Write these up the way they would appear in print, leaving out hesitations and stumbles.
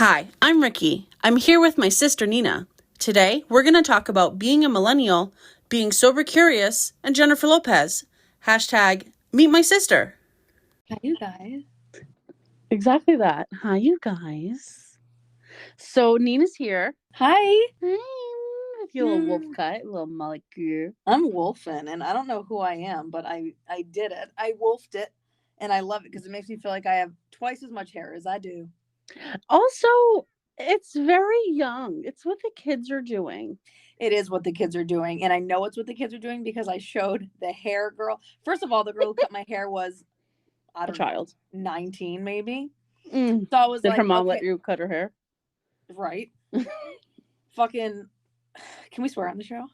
Hi, I'm Ricky. I'm here with my sister Nina. Today, we're going to talk about being a millennial, being sober curious, and Jennifer Lopez. Hashtag meet my sister. Hi, you guys. Exactly that. Hi, you guys. So, Nina's here. Hi. With your little wolf cut, little molecule. I'm wolfing, and I don't know who I am, but I did it. I wolfed it, and I love it because it makes me feel like I have twice as much hair as I do. Also, it's very young. It's what the kids are doing. It is what the kids are doing, and I know it's what the kids are doing because I showed the hair girl. First of all, the girl who cut my hair was, I don't know, 19 maybe. So I was Did like, her mom okay, let you cut her hair? right? Fucking, can we swear on the show?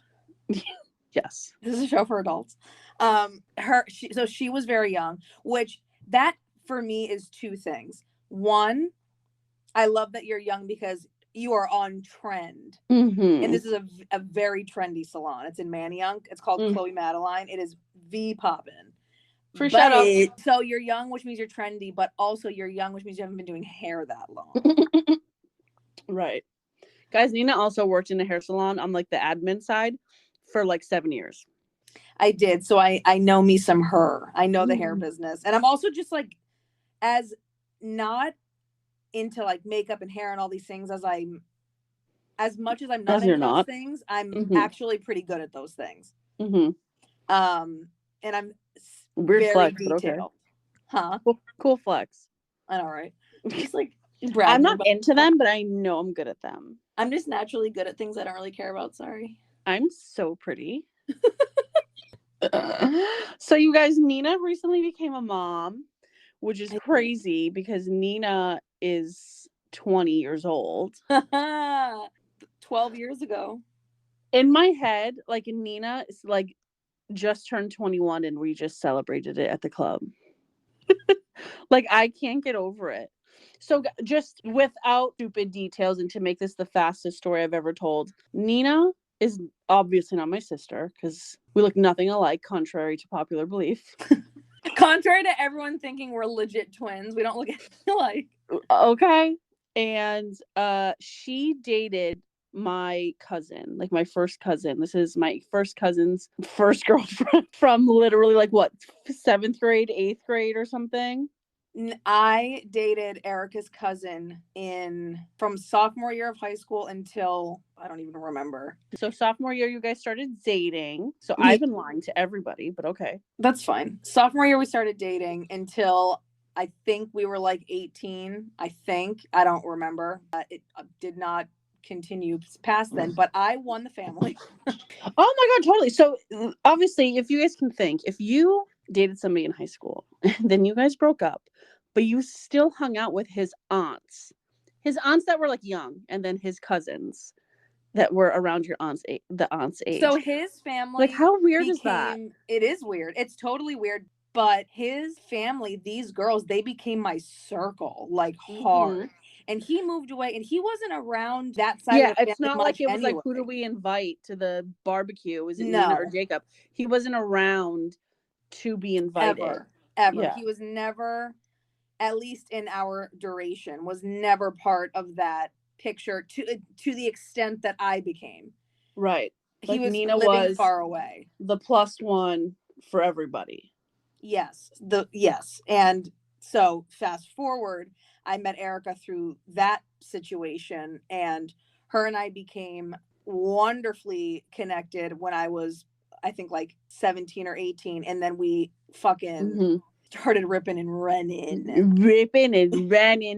Yes. This is a show for adults. She was very young, which that for me is two things. One, I love that you're young because you are on trend. Mm-hmm. And this is a very trendy salon. It's in Manayunk. It's called Chloe Madeline. It is V poppin'. For shout out. So you're young, which means you're trendy, but also you're young, which means you haven't been doing hair that long. Right. Guys, Nina also worked in a hair salon on like the admin side for like 7 years. I did. So I know me some her. I know the hair business. And I'm also just like as not into like makeup and hair and all these things as much as I'm not into those things, I'm actually pretty good at those things. And I'm weird very flex, detailed. Okay. Huh? Cool flex. I know, right? Just like I'm not into them, but I know I'm good at them. I'm just naturally good at things I don't really care about. Sorry. I'm so pretty. So you guys, Nina recently became a mom, which is crazy because Nina is 20 years old. 12 years ago. In my head, like Nina is like just turned 21 and we just celebrated it at the club. Like I can't get over it. So just without stupid details and to make this the fastest story I've ever told, Nina is obviously not my sister because we look nothing alike, contrary to popular belief. Contrary to everyone thinking we're legit twins, we don't look alike. Okay. And she dated my cousin, like my first cousin. This is my first cousin's first girlfriend from literally like what, 7th grade, 8th grade or something. I dated Erica's cousin from sophomore year of high school until I don't even remember. So sophomore year, you guys started dating. So I've been lying to everybody, but okay. That's fine. Sophomore year, we started dating until I think we were like 18. I don't remember. It did not continue past then, but I won the family. Oh my God, totally. So obviously, if you guys can think, if you dated somebody in high school, then you guys broke up, but you still hung out with his aunts that were like young, and then his cousins that were around your the aunt's age. So his family, like, how weird is that? It is weird. It's totally weird. But his family, these girls, they became my circle, like hard. And he moved away, and he wasn't around that side. Yeah, of the it's not like it was like, who do we invite to the barbecue? Was it Nina or Jacob? He wasn't around to be invited. Ever. Yeah. He was never, at least in our duration, was never part of that picture to the extent that I became. Right. He was Nina living far away. The plus one for everybody. Yes. And so fast forward, I met Erica through that situation, and her and I became wonderfully connected when I was, I think, like 17 or 18. And then we fucking started ripping and running.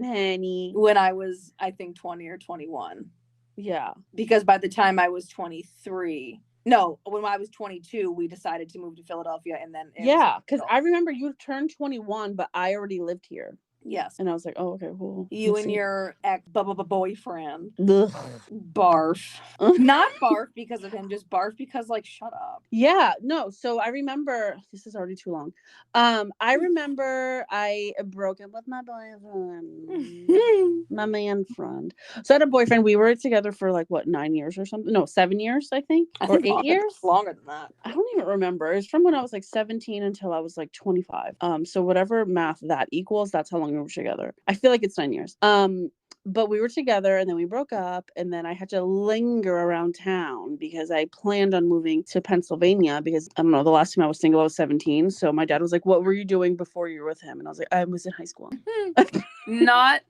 Honey. When I was, I think, 20 or 21. Yeah. Because by the time I was 23, no, when I was 22, we decided to move to Philadelphia, and then because I remember you turned 21, but I already lived here. Yes. And I was like, oh, okay, cool. You and your ex-boyfriend. Barf. Not barf because of him, just barf because, like, shut up. Yeah, no. So I remember, this is already too long. I remember I broke up with my boyfriend, my man friend. So I had a boyfriend. We were together for like, what, 9 years or something? No, 7 years, I think. Or 8 years? Longer than that. I don't even remember. It's from when I was like 17 until I was like 25. So whatever math that equals, that's how long we were together. I feel like it's 9 years. But we were together and then we broke up, and then I had to linger around town because I planned on moving to Pennsylvania because I don't know, the last time I was single I was 17. So my dad was like, "What were you doing before you were with him?" And I was like, "I was in high school." Not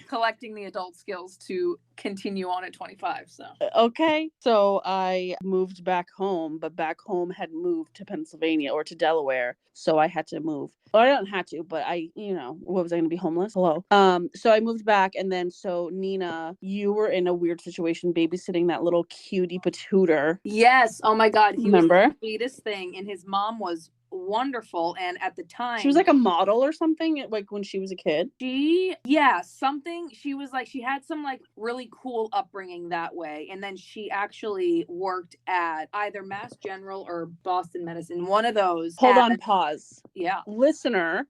collecting the adult skills to continue on at 25. So Okay. So I moved back home, but back home had moved to Pennsylvania or to Delaware. So I had to move. Well, I didn't have to, but what was I going to be homeless? Hello. So I moved back, and then so Nina, you were in a weird situation babysitting that little cutie patooter. yes, oh my God, he was Remember? the sweetest thing, and his mom was wonderful. And at the time, She was like a model or something, like when she was a kid. she was like, she had some like really cool upbringing that way, and then she actually worked at either Mass General or Boston Medicine, one of those. Hold on, pause. Yeah. Listener,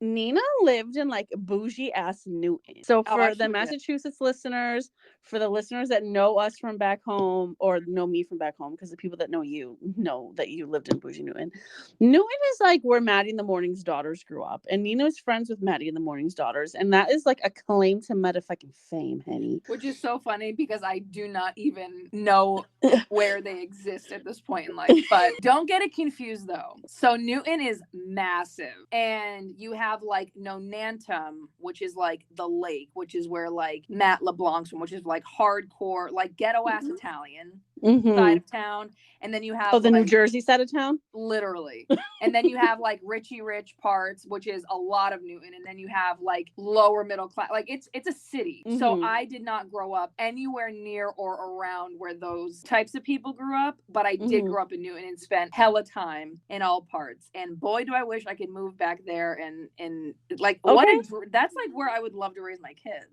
Nina lived in like bougie ass Newton. So for the Massachusetts listeners, for the listeners that know us from back home or know me from back home, because the people that know you know that you lived in bougie Newton. Newton is like where Maddie and the Morning's daughters grew up, and Nina is friends with Maddie and the Morning's daughters, and that is like a claim to motherfucking fame, Henny. Which is so funny because I do not even know where they exist at this point in life. But don't get it confused though. So Newton is massive, and you have like Nonantum, which is like the lake, which is where like Matt LeBlanc's from, which is like hardcore, like ghetto ass Italian side of town. And then you have the New Jersey side of town, literally. And then you have like Richie Rich parts, which is a lot of Newton. And then you have like lower middle class, like it's a city. So I did not grow up anywhere near or around where those types of people grew up, but I did grow up in Newton and spent hella time in all parts. And boy, do I wish I could move back there and like that's like where I would love to raise my kids.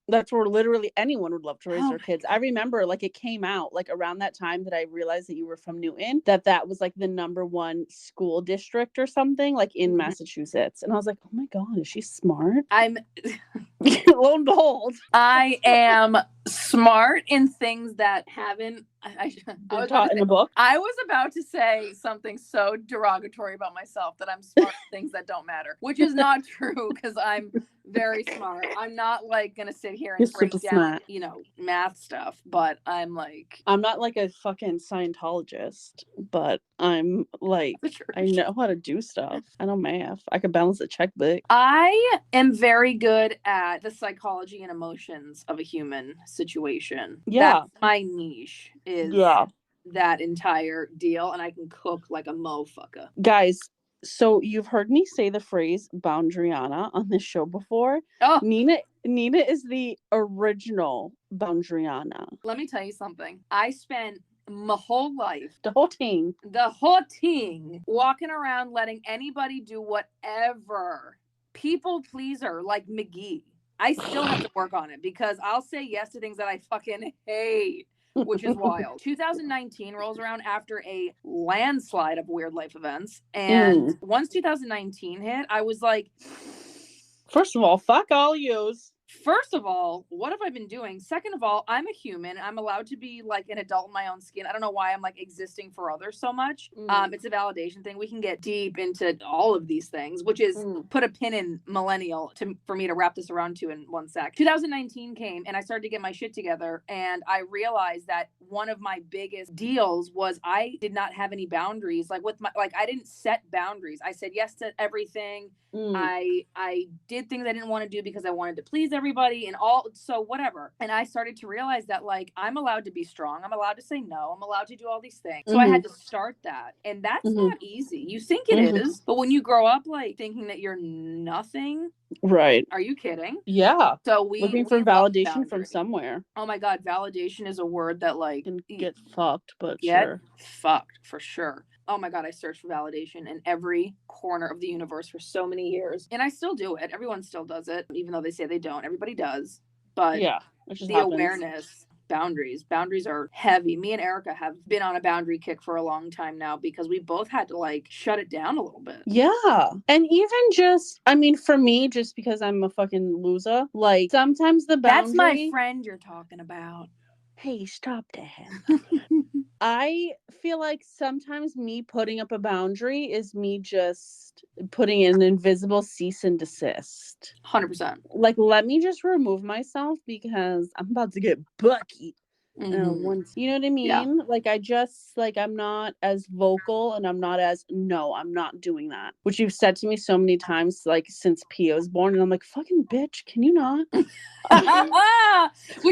That's where literally anyone would love to raise their kids. I remember like it came out like around that time that I realized that you were from Newton, that was like the #1 school district or something like in Massachusetts. And I was like, oh my God, is she smart? Lo and behold. I am smart in things that haven't I was taught in a book. I was about to say something so derogatory about myself, that I'm smart in things that don't matter, which is not true because I'm very smart. I'm not like gonna sit here and break down, math stuff, but I'm not like a fucking Scientologist, but I'm like, I know how to do stuff. I know math. I can balance a checkbook. I am very good at the psychology and emotions of a human situation. Yeah. That's my niche, is that entire deal, and I can cook like a motherfucker. Guys, so you've heard me say the phrase Boundariana on this show before. Oh. Nina is the original Boundariana. Let me tell you something. I spent my whole life, the whole thing, walking around letting anybody do whatever. People pleaser like McGee. I still have to work on it because I'll say yes to things that I fucking hate, which is wild. 2019 rolls around after a landslide of weird life events. And once 2019 hit, I was like, first of all, fuck all yous. First of all, what have I been doing? Second of all, I'm a human. I'm allowed to be like an adult in my own skin. I don't know why I'm like existing for others so much. It's a validation thing. We can get deep into all of these things, which is put a pin in millennial for me to wrap this around to in one sec. 2019 came and I started to get my shit together, and I realized that one of my biggest deals was I did not have any boundaries. Like I didn't set boundaries. I said yes to everything. I did things I didn't want to do because I wanted to please everybody and so whatever. And I started to realize that like I'm allowed to be strong. I'm allowed to say no. I'm allowed to do all these things. So I had to start that. And that's not easy. You think it is, but when you grow up like thinking that you're nothing. Right. Are you kidding? Yeah. So looking for validation from somewhere. Oh my God, validation is a word that like can get fucked, but sure. Fucked for sure. Oh my God, I searched for validation in every corner of the universe for so many years. And I still do it. Everyone still does it, even though they say they don't. Everybody does. But yeah, the awareness, boundaries are heavy. Me and Erica have been on a boundary kick for a long time now because we both had to like shut it down a little bit. Yeah. And even just, I mean, for me, just because I'm a fucking loser, like sometimes the boundary. That's my friend you're talking about. Hey, stop that. I feel like sometimes me putting up a boundary is me just putting an invisible cease and desist. 100%. Like, let me just remove myself because I'm about to get bucky. Mhm. You know what I Yeah. mean? Like, I just, like, I'm not as vocal and I'm not as, no, I'm not doing that. Which you've said to me so many times, like, since Pio was born. And I'm like, fucking bitch, can you not? Which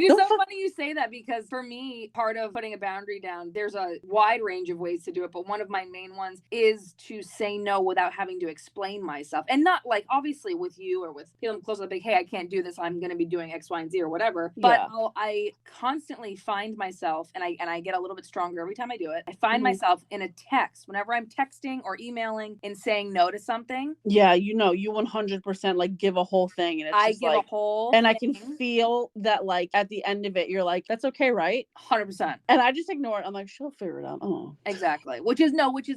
is Don't so fuck- funny you say that, because for me, part of putting a boundary down, there's a wide range of ways to do it, but one of my main ones is to say no without having to explain myself. And not like obviously with you or with people close, like, hey, I can't do this, I'm gonna be doing X, Y, and Z or whatever. But Yeah. I constantly find myself, and I get a little bit stronger every time I do it. I find Mhm. myself in a text whenever I'm texting or emailing and saying no to something. Yeah, you know, you 100% like give a whole thing, and it's I just give a like, whole and I can thing. feel that, like, at the end of it, you're like, that's okay, right? 100%. And I just ignore it. I'm like, she'll figure it out. Oh, Exactly. Which is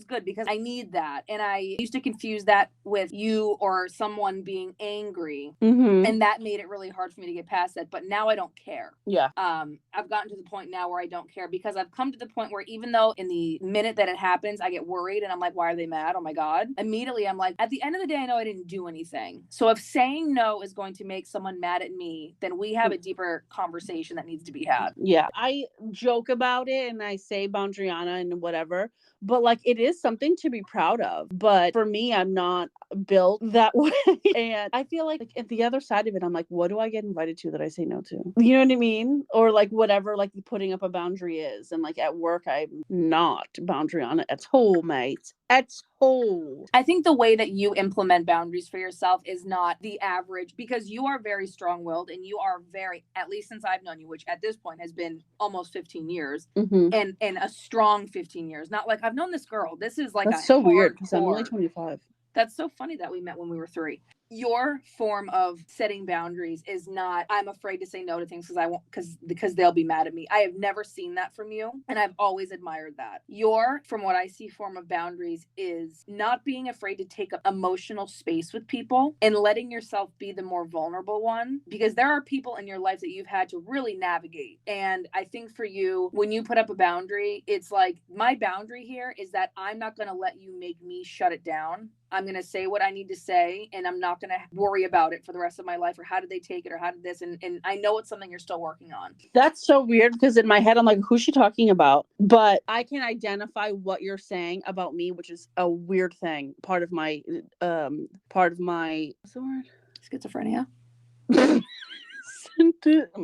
good, because I need that. And I used to confuse that with you or someone being angry. mm-hmm. And that made it really hard for me to get past that. But now I don't care. Yeah. I've gotten to the point now where I don't care, because I've come to the point where even though in the minute that it happens, I get worried and I'm like, why are they mad? Oh my God. Immediately I'm like, at the end of the day, I know I didn't do anything. So if saying no is going to make someone mad at me, then we have a deeper conversation that needs to be had. Yeah. I joke about it and I say Bondriana and whatever, but like, it is something to be proud of. But for me, I'm not built that way. And I feel like at the other side of it, I'm like, what do I get invited to that I say no to? You know what I mean? Or like whatever, like putting up a boundary is. And like at work, I'm not Bondriana at all, mate. At all. I think the way that you implement boundaries for yourself is not the average, because you are very strong willed and you are very, at least since I've known you, which at this point has been almost 15 years, Mm-hmm. and a strong 15 years. Not like I've known this girl. This is like That's a so weird because I'm only hardcore. 25. That's so funny that we met when we were 3. Your form of setting boundaries is not, I'm afraid to say no to things because I won't, because they'll be mad at me. I have never seen that from you, and I've always admired that. Your, from what I see, form of boundaries is not being afraid to take up emotional space with people and letting yourself be the more vulnerable one, because there are people in your life that you've had to really navigate. And I think for you, when you put up a boundary, it's like, my boundary here is that I'm not going to let you make me shut it down. I'm going to say what I need to say, and I'm not going to worry about it for the rest of my life, or how did they take it, or how did this. And I know it's something you're still working on. That's so weird because in my head, I'm like, who's she talking about? But I can identify what you're saying about me, which is a weird thing. Part of my, what's the word? Schizophrenia.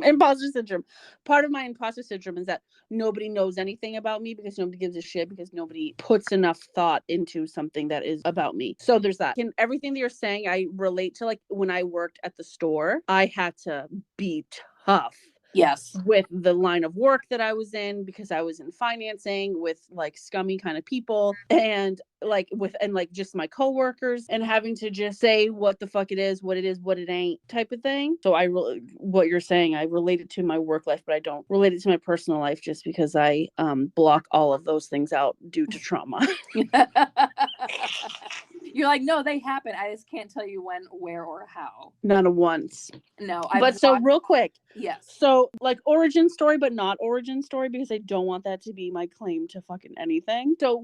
Imposter syndrome. Part of my imposter syndrome is that nobody knows anything about me because nobody gives a shit, because nobody puts enough thought into something that is about me. So there's that. And everything that you're saying, I relate to. Like when I worked at the store, I had to be tough. Yes. With the line of work that I was in, because I was in financing with like scummy kind of people, and like just my coworkers, and having to just say what the fuck it is, what it ain't type of thing. So what you're saying, I relate it to my work life, but I don't relate it to my personal life, just because I block all of those things out due to trauma. You're like, no, they happen. I just can't tell you when, where, or how. Not a once. No, So real quick. Yes. So like origin story, but not origin story, because I don't want that to be my claim to fucking anything. So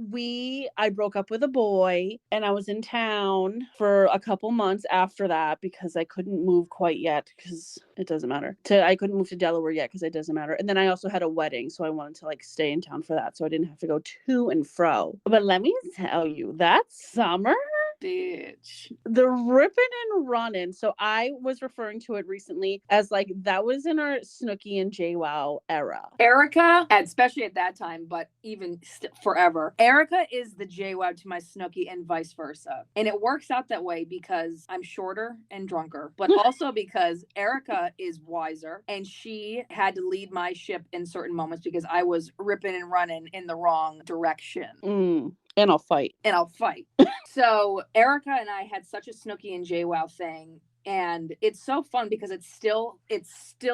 I broke up with a boy, and I was in town for a couple months after that because I couldn't move quite yet, because it doesn't matter. I couldn't move to Delaware yet because it doesn't matter. And then I also had a wedding, so I wanted to like stay in town for that, so I didn't have to go to and fro. But let me tell you, that summer, bitch, the ripping and running. So I was referring to it recently as like that was in our Snooki and JWoww era. Erica, especially at that time, but even forever, Erica is the JWoww to my Snooki and vice versa. And it works out that way because I'm shorter and drunker, but also because Erica is wiser, and she had to lead my ship in certain moments because I was ripping and running in the wrong direction. And I'll fight. So Erica and I had such a Snooki and JWoww thing. And it's so fun because it still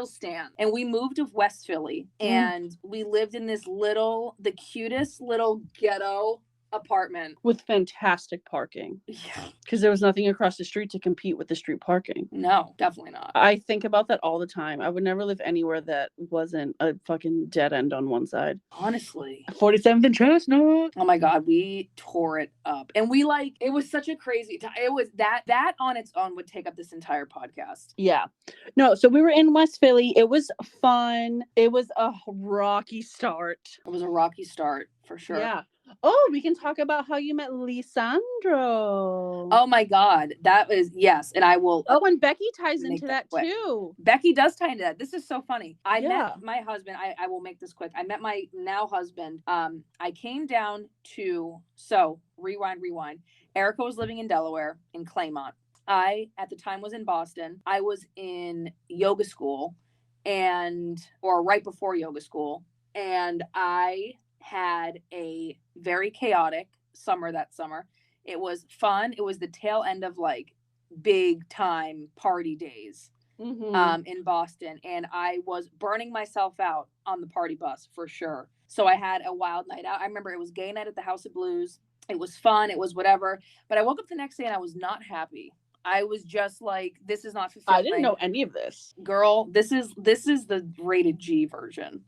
stands. And we moved to West Philly, and we lived in the cutest little ghetto apartment with fantastic parking Yeah. because there was nothing across the street to compete with the street parking. No, definitely not. I think about that all the time. I would never live anywhere that wasn't a fucking dead end on one side. Honestly. 47th and Chestnut. Oh my God, we tore it up. And we like, it was such a crazy time. It was that on its own would take up this entire podcast. Yeah. No, so we were in West Philly. It was fun. It was a rocky start. It was a rocky start for sure. Yeah. Oh, we can talk about how you met Lisandro. Oh my God. That was, yes. And I will. Oh, and Becky ties make into that that quick. too. Becky does tie into that. This is so funny. I Yeah. met my husband. I will make this quick. I met my now husband. I came down to, so rewind. Erica was living in Delaware in Claymont. I, at the time, was in Boston. I was in yoga school or right before yoga school. And I had a very chaotic summer that summer. It was fun. It was the tail end of like big time party days in Boston. And I was burning myself out on the party bus for sure. So I had a wild night out. I remember it was gay night at the House of Blues. It was fun. It was whatever. But I woke up the next day and I was not happy. I was just like, this is not fulfilling. I didn't know any of this. Girl, this is the rated G version.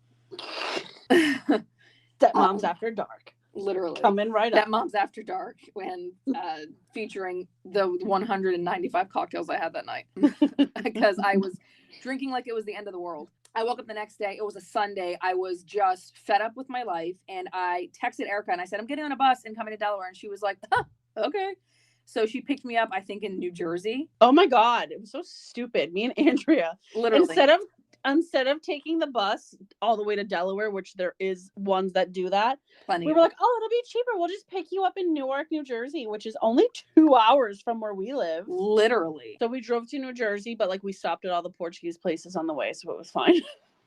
Stepmoms After Dark. Literally. Coming right up. Stepmoms After Dark, when featuring the 195 cocktails I had that night. Because I was drinking like it was the end of the world. I woke up the next day. It was a Sunday. I was just fed up with my life. And I texted Erica and I said, I'm getting on a bus and coming to Delaware. And she was like, okay. So she picked me up, I think, in New Jersey. Oh my God. It was so stupid. Me and Andrea. Literally. Instead of taking the bus all the way to Delaware, which there is ones that do that, Plenty. We were like, oh, it'll be cheaper. We'll just pick you up in Newark, New Jersey, which is only 2 hours from where we live. Literally. So we drove to New Jersey, but like we stopped at all the Portuguese places on the way, so it was fine.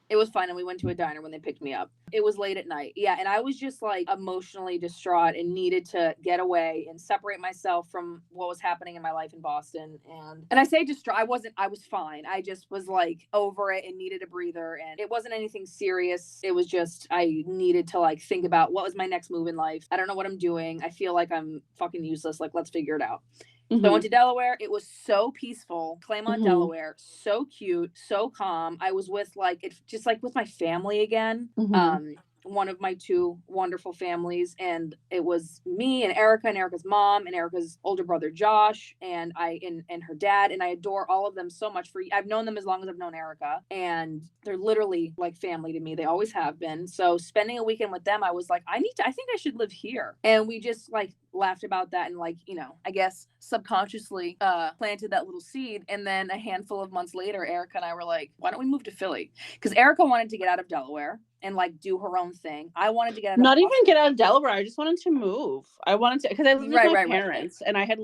It was fun. And we went to a diner when they picked me up. It was late at night. Yeah. And I was just like emotionally distraught and needed to get away and separate myself from what was happening in my life in Boston. And I say distraught, I was fine. I just was like over it and needed a breather. And it wasn't anything serious. It was just, I needed to like think about what was my next move in life. I don't know what I'm doing. I feel like I'm fucking useless. Like, let's figure it out. So I went to Delaware. It was so peaceful. Claymont, Delaware. So cute, so calm. I was with just like with my family again. One of my two wonderful families. And it was me and Erica's mom and Erica's older brother, Josh, and her dad. And I adore all of them so much. I've known them as long as I've known Erica. And they're literally like family to me. They always have been. So spending a weekend with them, I was like, I think I should live here. And we just like laughed about that and like, I guess subconsciously planted that little seed. And then a handful of months later, Erica and I were like, why don't we move to Philly? Because Erica wanted to get out of Delaware and like do her own thing. I wanted to get out of not even get out of Delaware. I just wanted to move. I wanted to, because I lived with my parents and I had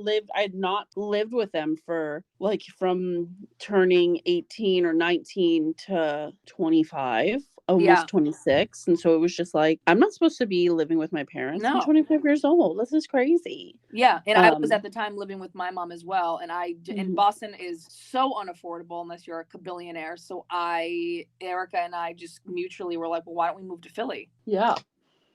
not lived with them for like from turning 18 or 19 to 25. Almost 26. And so it was just like, I'm not supposed to be living with my parents. No. I'm 25 years old. This is crazy. Yeah. And I was at the time living with my mom as well. And and Boston is so unaffordable unless you're a billionaire. So Erica and I just mutually were like, well, why don't we move to Philly? Yeah.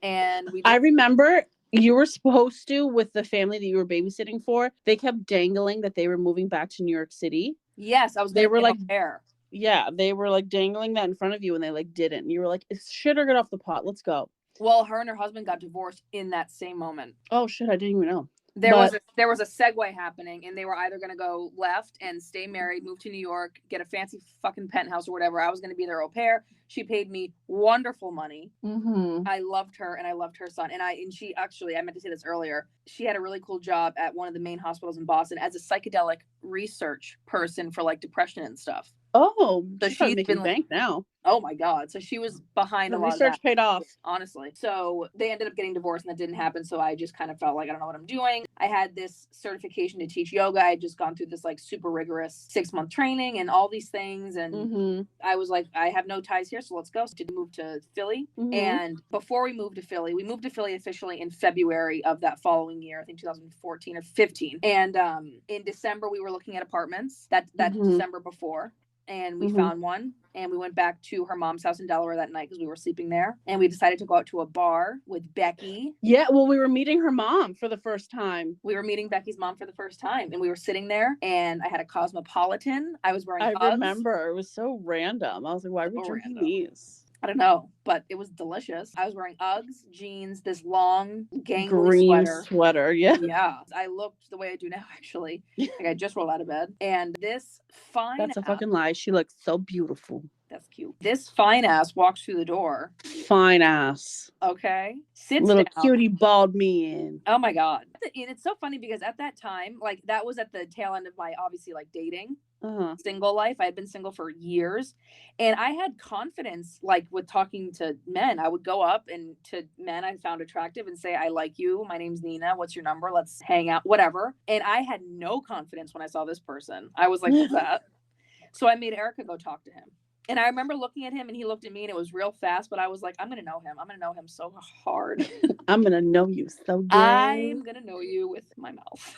And I remember you were supposed to, with the family that you were babysitting for, they kept dangling that they were moving back to New York City. Yes. They were like there. Yeah, they were like dangling that in front of you and they like didn't. You were like, shit or get off the pot. Let's go. Well, her and her husband got divorced in that same moment. Oh shit, I didn't even know. There was a segue happening and they were either going to go left and stay married, move to New York, get a fancy fucking penthouse or whatever. I was going to be their au pair. She paid me wonderful money. I loved her and I loved her son. And she actually, I meant to say this earlier. She had a really cool job at one of the main hospitals in Boston as a psychedelic research person for like depression and stuff. Oh, so she's making bank now. Oh my God. So she was behind a lot of that. Research paid off. Honestly. So they ended up getting divorced and that didn't happen. So I just kind of felt like, I don't know what I'm doing. I had this certification to teach yoga. I had just gone through this like super rigorous 6-month training and all these things. And I was like, I have no ties here. So let's go. So to move to Philly. And before we moved to Philly officially in February of that following year, I think 2014 or 15. And in December, we were looking at apartments that December before. and we Mhm. found one, and we went back to her mom's house in Delaware that night because we were sleeping there, and we decided to go out to a bar with Becky. Yeah, well, we were meeting her mom for the first time. We were meeting Becky's mom for the first time, and we were sitting there, and I had a Cosmopolitan. I was wearing I Uggs. remember it was so random. I was like, why are we So drinking random. these? I don't know, but it was delicious. I was wearing Uggs, jeans, this long gangly Green sweater. sweater, yeah. Yeah, I looked the way I do now, actually. Like I just rolled out of bed. And this fine That's a ass, fucking lie. She looks so beautiful. that's cute. This fine ass walks through the door. Fine ass. Okay. Sits Little down. cutie bald me in. Oh my God. And it's so funny because at that time, like that was at the tail end of my obviously like dating. Uh-huh. Single life. I had been single for years, and I had confidence like with talking to men. I would go up and to men I found attractive and say, I like you, my name's Nina, what's your number, let's hang out, whatever. And I had no confidence when I saw this person. I was like, what's that? So I made Erica go talk to him. And I remember looking at him and he looked at me and it was real fast, but I was like, I'm going to know him. I'm going to know him so hard. I'm going to know you so good. I'm going to know you with my mouth.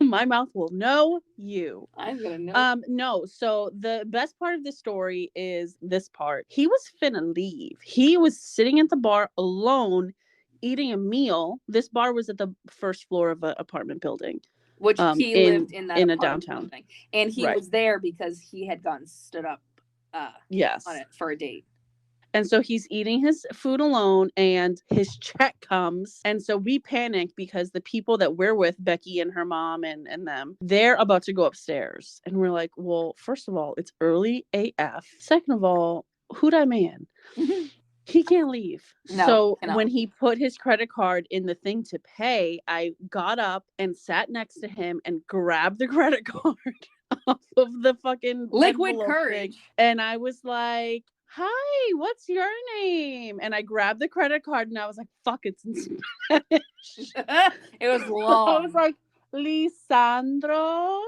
My mouth will know you. I'm going to know. No. So the best part of the story is this part. He was finna leave. He was sitting at the bar alone, eating a meal. This bar was at the first floor of an apartment building. Which he lived in that in a apartment downtown building. And he was there because he had gotten stood up yes on it for a date. And so he's eating his food alone and his check comes. And so we panic because the people that we're with, Becky and her mom and them, they're about to go upstairs. And we're like, well, first of all, it's early AF. Second of all, who that man? He can't leave. No, so cannot. When he put his credit card in the thing to pay, I got up and sat next to him and grabbed the credit card off of the fucking liquid courage. And I was like, hi, what's your name? And I grabbed the credit card and I was like, fuck, it's in Spanish. It was long. I was like, Lisandro,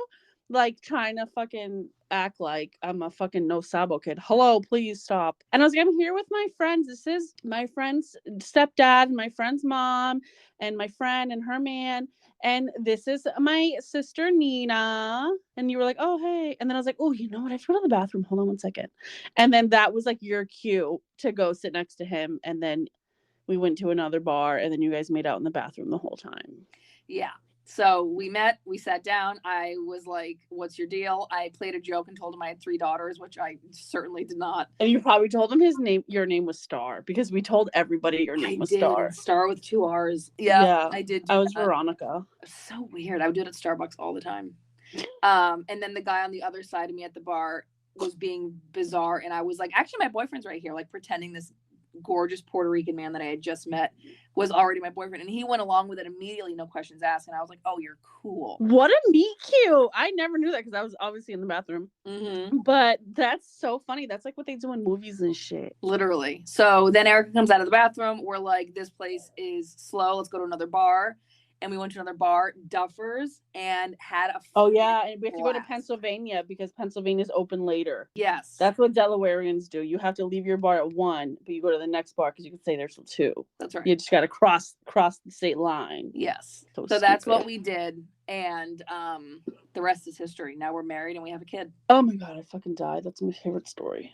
like trying to fucking act like I'm a fucking no sabo kid. Hello, please stop. And I was like, I'm here with my friends. This is my friend's stepdad, my friend's mom, and my friend and her man. And this is my sister, Nina. And you were like, oh, hey. And then I was like, oh, you know what? I have to go to the bathroom. Hold on one second. And then that was like your cue to go sit next to him. And then we went to another bar and then you guys made out in the bathroom the whole time. Yeah. So we met, we sat down. I was like, what's your deal? I played a joke and told him I had 3 daughters, which I certainly did not. And you probably told him your name was Star because we told everybody your name was Star. Star with 2 R's. Yeah, I did. I was Veronica. So weird. I would do it at Starbucks all the time. And then the guy on the other side of me at the bar was being bizarre. And I was like, actually, my boyfriend's right here, like pretending this gorgeous Puerto Rican man that I had just met was already my boyfriend, and he went along with it immediately, no questions asked. And I was like, oh, you're cool. What a meet cute. I never knew that because I was obviously in the bathroom. But that's so funny. That's like what they do in movies and shit. Literally. So then Erica comes out of the bathroom. We're like, this place is slow, let's go to another bar. And we went to another bar, Duffers, and had a and we have to go to Pennsylvania because Pennsylvania's open later. Yes. That's what Delawareans do. You have to leave your bar at 1, but you go to the next bar because you can stay there till 2. That's right. You just got to cross the state line. Yes. So that's what we did. And the rest is history. Now we're married and we have a kid. Oh my God, I fucking died. That's my favorite story.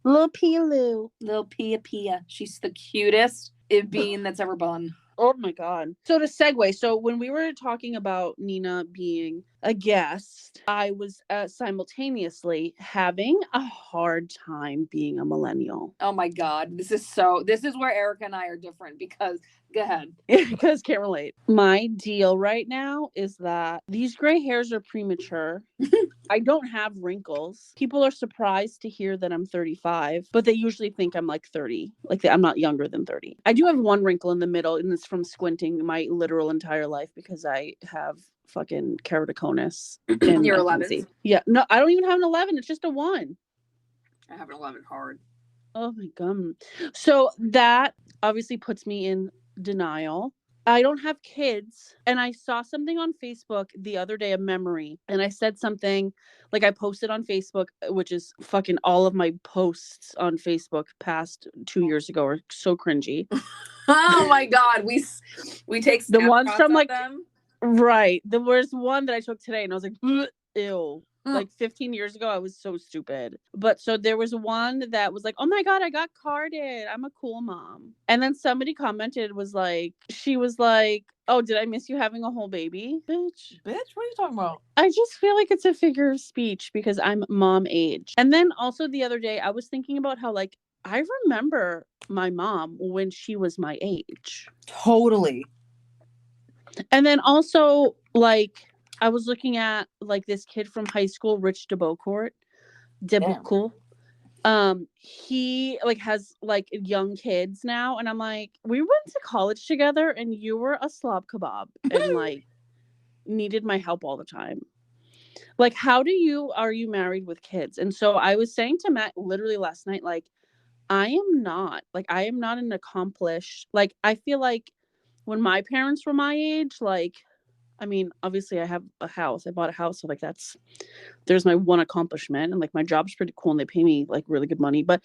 Little Pia Lou. Little Pia. She's the cutest bean that's ever bun. Oh my God. So to segue, so when we were talking about Nina being a guest, I was simultaneously having a hard time being a millennial. Oh my God. This is where Erica and I are different because go ahead. Because can't relate. My deal right now is that these gray hairs are premature. I don't have wrinkles. People are surprised to hear that I'm 35, but they usually think I'm like 30. Like I'm not younger than 30. I do have one wrinkle in the middle, and it's from squinting my literal entire life because I have fucking keratoconus. You're 11. Yeah. No, I don't even have an 11. It's just a 1. I have an 11 hard. Oh my God. So that obviously puts me in denial. I don't have kids, and I saw something on Facebook the other day, a memory, and I said something like I posted on Facebook, which is fucking all of my posts on Facebook past 2 years ago are so cringy. Oh my God, we take the ones from like them. Right. There was one that I took today, and I was like, ew. Like 15 years ago, I was so stupid. But so there was one that was like, oh my God, I got carded. I'm a cool mom. And then somebody commented, was like, she was like, oh, did I miss you having a whole baby? Bitch. Bitch, what are you talking about? I just feel like it's a figure of speech because I'm mom age. And then also the other day, I was thinking about how, like, I remember my mom when she was my age. Totally. And then also, like, I was looking at like this kid from high school, Rich DeBeaucourt. He like has like young kids now, and I'm like, we went to college together, and you were a slob kebab and like needed my help all the time. Like, are you married with kids? And so I was saying to Matt literally last night, like, I am not an accomplished, like, I feel like when my parents were my age, like, I mean, obviously I have a house. I bought a house. So like there's my one accomplishment, and like my job's pretty cool and they pay me like really good money. But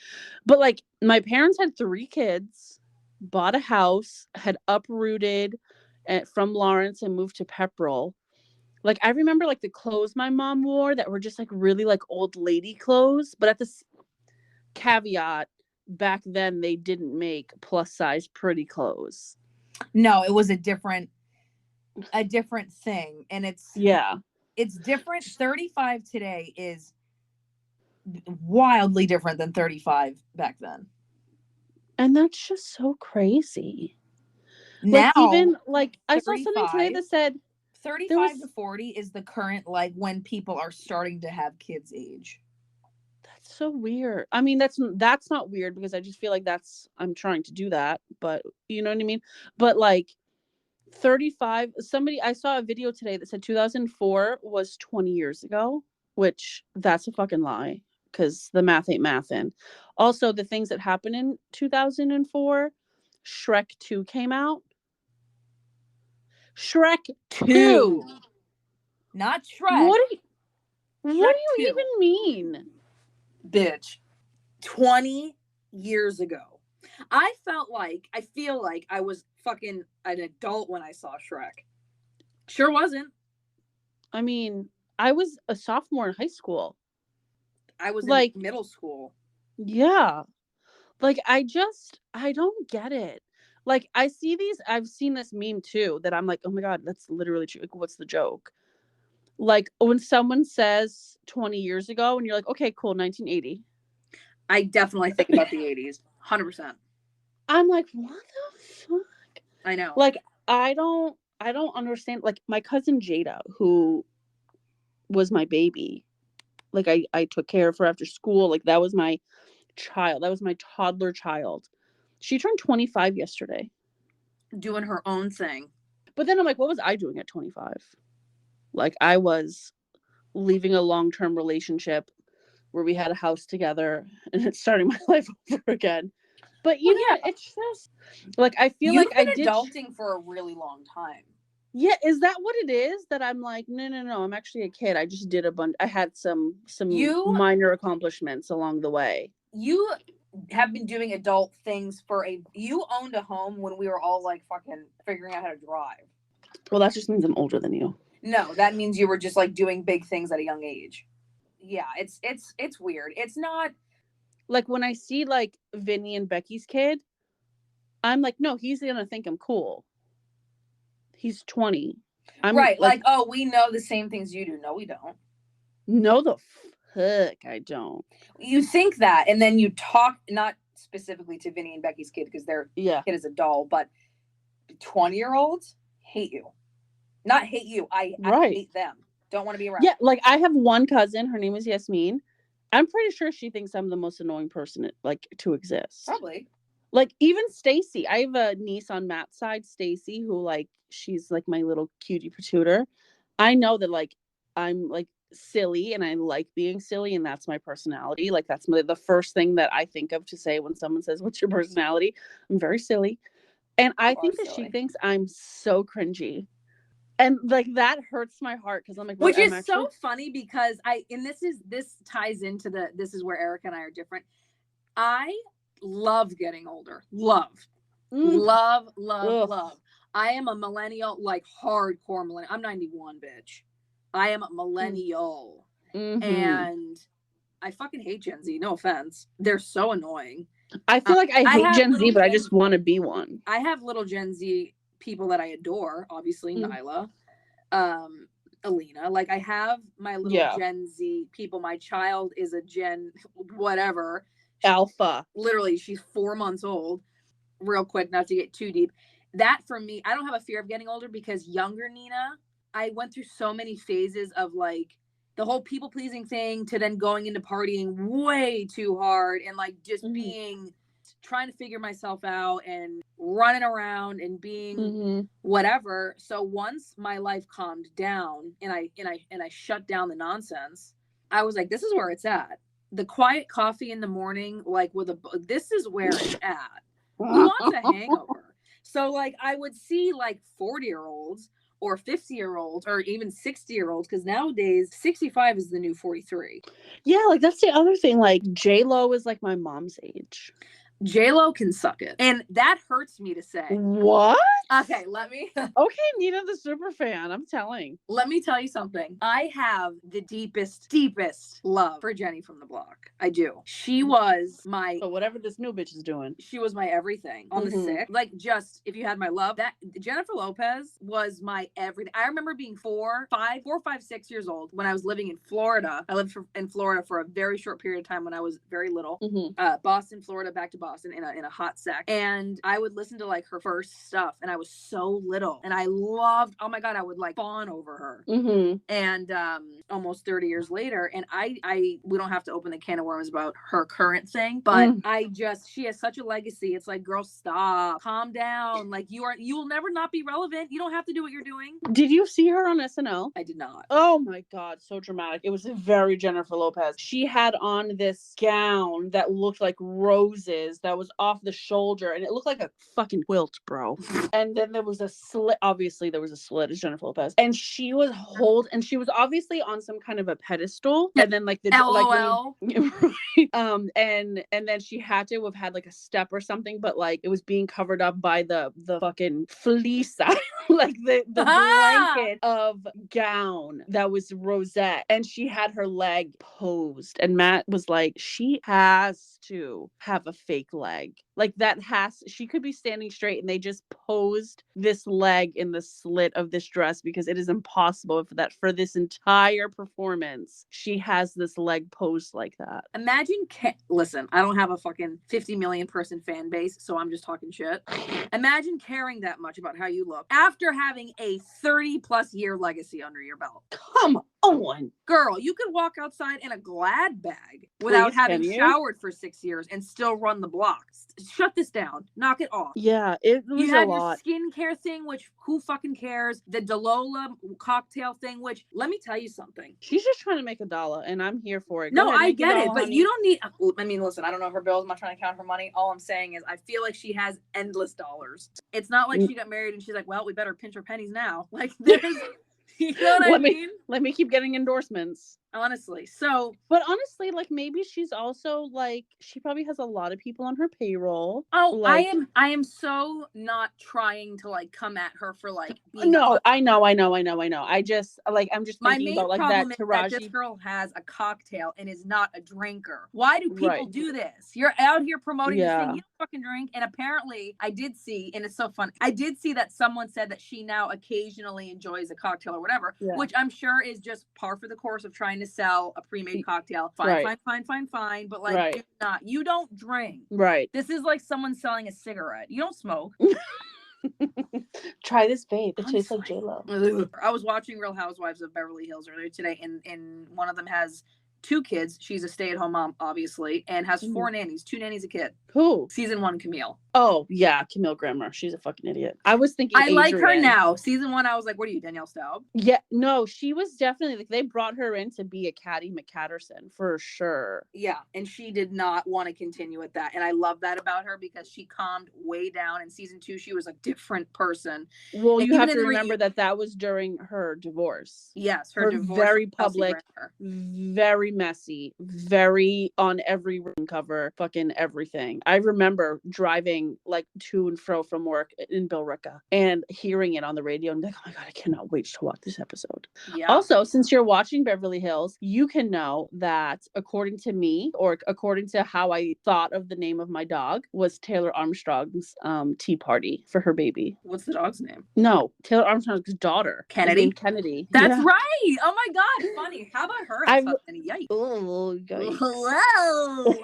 like my parents had 3 kids, bought a house, had uprooted from Lawrence and moved to Pepperell. Like I remember like the clothes my mom wore that were just like really like old lady clothes. But at this caveat, back then they didn't make plus size pretty clothes. No, it was a different thing, and it's different. 35 today is wildly different than 35 back then, and that's just so crazy. Now, like, even like I saw something today that said 35 to 40 is the current, like, when people are starting to have kids age. That's so weird. I mean, that's not weird because I just feel like I'm trying to do that, but you know what I mean? But like 35, I saw a video today that said 2004 was 20 years ago, which that's a fucking lie because the math ain't mathin'. Also, the things that happened in 2004, Shrek 2 came out. Shrek 2. Not Shrek. What do you even mean? Bitch. 20 years ago. I feel like I was fucking an adult when I saw Shrek. Sure wasn't. I mean, I was a sophomore in high school. I was like in middle school. Yeah. Like I don't get it. Like I've seen this meme too that I'm like, oh my God, that's literally true. Like, what's the joke? Like when someone says 20 years ago and you're like, okay, cool, 1980. I definitely think about the 80s. 100%. I'm like, what the fuck? I know. Like, I don't understand. Like my cousin Jada, who was my baby, like I took care of her after school. Like that was my child. That was my toddler child. She turned 25 yesterday. Doing her own thing. But then I'm like, what was I doing at 25? Like I was leaving a long-term relationship where we had a house together and it's starting my life over again. But it's just like I feel like I did adulting for a really long time. Yeah, is that what it is? That I'm like, no, I'm actually a kid. I just did I had some minor accomplishments along the way. You have been doing adult things you owned a home when we were all like fucking figuring out how to drive. Well, that just means I'm older than you. No, that means you were just like doing big things at a young age. Yeah, it's weird. It's not like when I see like Vinny and Becky's kid, I'm like, no, he's gonna think I'm cool. He's 20. I'm right, like, oh, we know the same things you do. No, we don't. No, the fuck I don't. You think that, and then you talk, not specifically to Vinny and Becky's kid because their kid is a doll, but 20-year-olds hate you. Not hate you. I hate them. Don't want to be around. Yeah, like I have one cousin. Her name is Yasmin. I'm pretty sure she thinks I'm the most annoying person like to exist. Probably. Like even Stacy. I have a niece on Matt's side, Stacy, who like she's like my little cutie patooter. I know that like I'm like silly and I like being silly and that's my personality. Like that's the first thing that I think of to say when someone says, "What's your personality?" I'm very silly. And I think that she thinks I'm so cringy. And like that hurts my heart because I'm like, which is so funny because this ties into this is where Erica and I are different. I love getting older. Love. I am a millennial, like hardcore millennial. I'm 91, bitch. I am a millennial. And I fucking hate Gen Z. No offense. They're so annoying. I feel like I hate Gen Z, but I Gen just want to be one. I have little Gen Z people that I adore. Obviously, Nyla, Alina. Like, I have my little Gen Z people. My child is a Gen whatever. Alpha. Literally, she's 4 months old. Real quick, not to get too deep. That, for me, I don't have a fear of getting older, because younger Nina, I went through so many phases of like the whole people pleasing thing to then going into partying way too hard and like just trying to figure myself out and running around and being whatever. So once my life calmed down and I shut down the nonsense, I was like, this is where it's at. The quiet coffee in the morning, like this is where it's at. Who wants a hangover? So like I would see like 40-year-olds or 50-year-olds or even 60-year-olds, because nowadays 65 is the new 43. Yeah, like that's the other thing. Like J-Lo is like my mom's age. J-Lo can suck it. And that hurts me to say. What? Okay, let me. Okay, Nina the super fan. I'm telling. Let me tell you something. I have the deepest love for Jenny from the block. I do. She was my. So whatever this new bitch is doing. She was my everything on the sick. Like, just if you had my love, that Jennifer Lopez was my everything. I remember being 4, 5, 6 years old when I was living in Florida. I lived in Florida for a very short period of time when I was very little. Boston, Florida, back to Boston in a hot sec. And I would listen to like her first stuff, and I was so little, and I loved, oh my God, I would like fawn over her. And almost 30 years later, and I we don't have to open the can of worms about her current thing, but she has such a legacy. It's like, girl, stop, calm down. Like, you will never not be relevant. You don't have to do what you're doing. Did you see her on SNL? I did not. Oh my God, so dramatic. It was very Jennifer Lopez. She had on this gown that looked like roses that was off the shoulder, and it looked like a fucking quilt, bro. And then there was a slit. Obviously, there was a slit as Jennifer Lopez, and she was she was obviously on some kind of a pedestal, and then like the LOL. And then she had to have had like a step or something, but like it was being covered up by the fucking fleece like the blanket of gown that was rosette, and she had her leg posed, and Matt was like, she has to have a fake leg. Like, she could be standing straight, and they just posed this leg in the slit of this dress, because it is impossible for this entire performance she has this leg posed like that. Imagine, listen, I don't have a fucking 50 million person fan base, so I'm just talking shit. Imagine caring that much about how you look after having a 30+ year legacy under your belt. Come on. Girl, you could walk outside in a Glad bag without having showered for 6 years and still run the block. Shut this down. Knock it off. Yeah, it was you had a lot. Your skincare thing, which who fucking cares? The Dalola cocktail thing, which, let me tell you something. She's just trying to make $1, and I'm here for it. No, I get it, but you don't need. I mean, listen, I don't know her bills. I'm not trying to count her money. All I'm saying is, I feel like she has endless dollars. It's not like she got married and she's like, well, we better pinch our pennies now. Like, there's. You know what I mean? Let me keep getting endorsements. Honestly. But honestly, like, maybe she's also like, she probably has a lot of people on her payroll. Oh, like, I am so not trying to like come at her for like being I know. I just like, I'm just thinking about like that Taraji. This girl has a cocktail and is not a drinker. Why do people do this? You're out here promoting this thing, you don't fucking drink. And apparently I did see, and it's so funny, I did see that someone said that she now occasionally enjoys a cocktail or whatever, which I'm sure is just par for the course of trying to sell a pre-made cocktail. Fine. But like, you don't drink. Right. This is like someone selling a cigarette. You don't smoke. Try this vape. It tastes like J-Lo. I was watching Real Housewives of Beverly Hills earlier today, and one of them has 2 kids. She's a stay-at-home mom, obviously, and has 4 nannies, 2 nannies a kid. Who? Season 1, Camille. Oh, yeah, Camille Grammer. She's a fucking idiot. I was thinking I like her now. Season 1, I was like, what are you, Danielle Staub? Yeah, no, she was definitely, like, they brought her in to be a Caddy McCatterson, for sure. Yeah, and she did not want to continue with that. And I love that about her, because she calmed way down. In Season 2, she was a different person. Well, you have to remember that was during her divorce. Yes, her divorce. Very public, very very messy, very on every ring cover, fucking everything. I remember driving like to and fro from work in Billerica and hearing it on the radio and like, oh my God, I cannot wait to watch this episode. Yeah. Also, since you're watching Beverly Hills, you can know that according to me, or according to how I thought of the name of my dog, was Taylor Armstrong's tea party for her baby. What's the dog's name? No, Taylor Armstrong's daughter. Kennedy? Kennedy. That's Yeah. right. Oh my God. Funny. How about her? Yikes. Oh, Hello.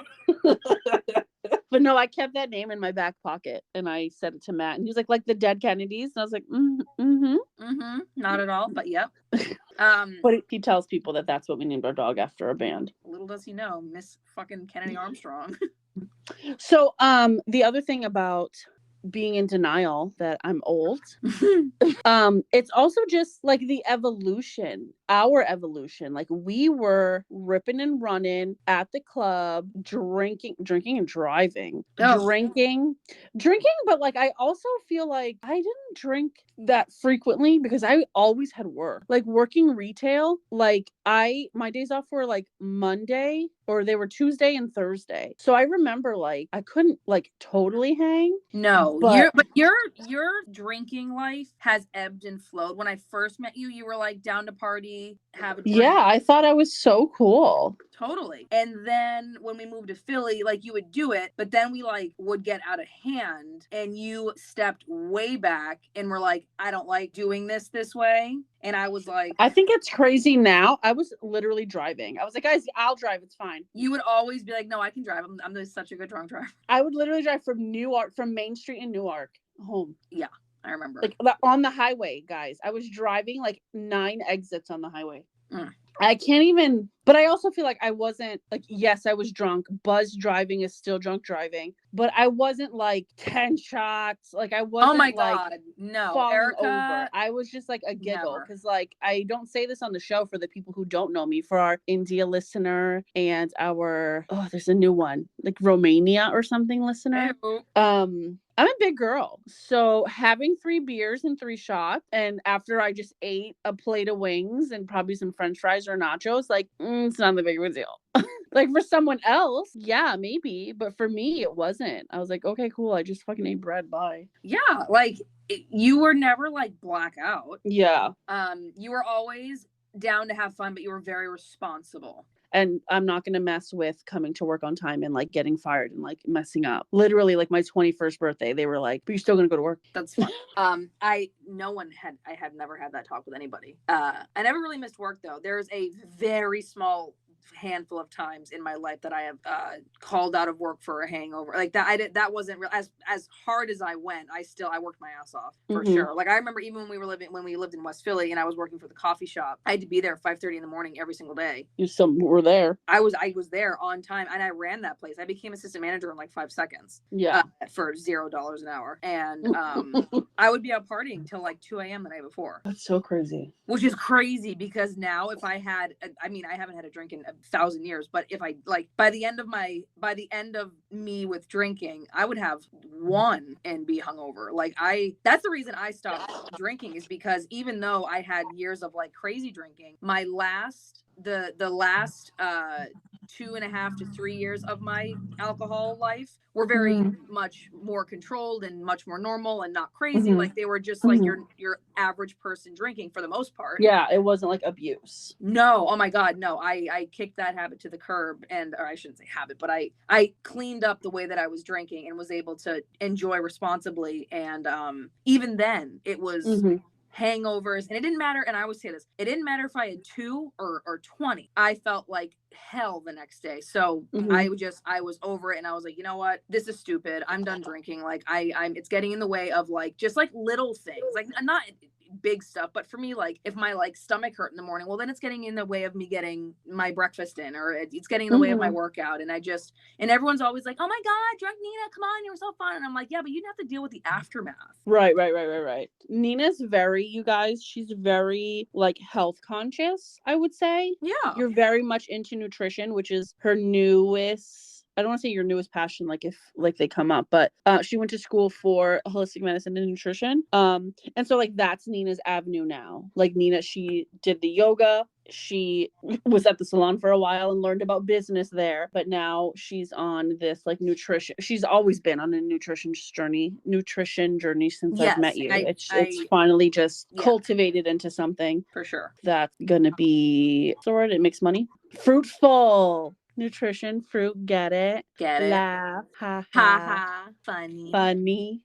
But no, I kept that name in my back pocket and I said it to Matt and he was like the dead Kennedys. And I was like, Not at all, but yep. But he tells people that that's what we named our dog, after a band. Little does he know, Miss fucking Kennedy Armstrong. So, the other thing about being in denial that I'm old, it's also just like the evolution, our evolution. Like we were ripping and running at the club, drinking and driving, drinking, but like I also feel like I didn't drink that frequently because I always had work. Like working retail, like my days off were like Monday, or they were Tuesday and Thursday. So I remember like I couldn't like totally hang. No, but your drinking life has ebbed and flowed. When I first met you, you were like down to party, have a drink. Yeah, I thought I was so cool. Totally. And then when we moved to Philly, like you would do it, but then we like would get out of hand and you stepped way back and were like, I don't like doing this way. And I was like, I think it's crazy now. I was literally driving. I was like, guys, I'll drive. It's fine. You would always be like, no, I can drive. I'm just such a good drunk driver. I would literally drive from Main Street in Newark home. Yeah, I remember. Like on the highway, guys. I was driving like 9 exits on the highway. I can't even, but I also feel like I wasn't like, yes, I was drunk. Buzz driving is still drunk driving, but I wasn't like 10 shots. Like I wasn't. Oh my God, no, Erica, over. I was just like a giggle because like I don't say this on the show for the people who don't know me, for our India listener and our there's a new one like Romania or something listener. I'm a big girl. So having 3 beers and 3 shots, and after I just ate a plate of wings and probably some French fries or nachos, like, it's not the big of a deal. Like for someone else, yeah, maybe. But for me, it wasn't. I was like, okay, cool. I just fucking ate bread. Bye. Yeah. Like you were never like blackout. Yeah. You were always down to have fun, but you were very responsible. And I'm not going to mess with coming to work on time and like getting fired and like messing up. Literally like my 21st birthday, they were like, but you're still going to go to work. That's fine. I have never had that talk with anybody. I never really missed work though. There's a very small handful of times in my life that I have called out of work for a hangover. Like that wasn't real. As hard as I went, I worked my ass off for sure. Like I remember even when we lived in West Philly and I was working for the coffee shop, I had to be there 5:30 in the morning every single day. You still were there. I was there on time and I ran that place. I became assistant manager in like 5 seconds. Yeah. For $0 an hour. And I would be out partying till like 2 a.m. the night before. That's so crazy. Which is crazy because now if I haven't had a drink in 1,000 years, but if I like by the end of me with drinking, I would have one and be hungover. Like that's the reason I stopped drinking, is because even though I had years of like crazy drinking, my last 2.5 to 3 years of my alcohol life were very much more controlled and much more normal and not crazy. Like they were just like your average person drinking for the most part. Yeah, it wasn't like abuse. No, oh my God, no. I kicked that habit to the curb, or I shouldn't say habit, but I cleaned up the way that I was drinking and was able to enjoy responsibly. And even then it was hangovers, and it didn't matter. And I always say this, it didn't matter if I had 2 or 20. I felt like hell the next day. So I was over it, and I was like, you know what, this is stupid. I'm done drinking. Like it's getting in the way of like just like little things, like not big stuff, but for me, like if my like stomach hurt in the morning, well then it's getting in the way of me getting my breakfast in, or it's getting in the way of my workout. And everyone's always like, oh my God, drunk Nina, come on, you're so fun. And I'm like, yeah, but you didn't have to deal with the aftermath. Right. Nina's you guys, she's very like health conscious, I would say. Yeah. You're very much into nutrition, which is her newest, I don't want to say your newest passion, like if like they come up, but she went to school for holistic medicine and nutrition. And so like that's Nina's avenue now. Like Nina, she did the yoga she was at the salon for a while and learned about business there, but now she's on this like nutrition. She's always been on a nutrition journey since I've met you. It's finally just cultivated into something for sure that's gonna be the word, it makes money. Fruitful. Nutrition, fruit, get it, laugh, ha ha, funny.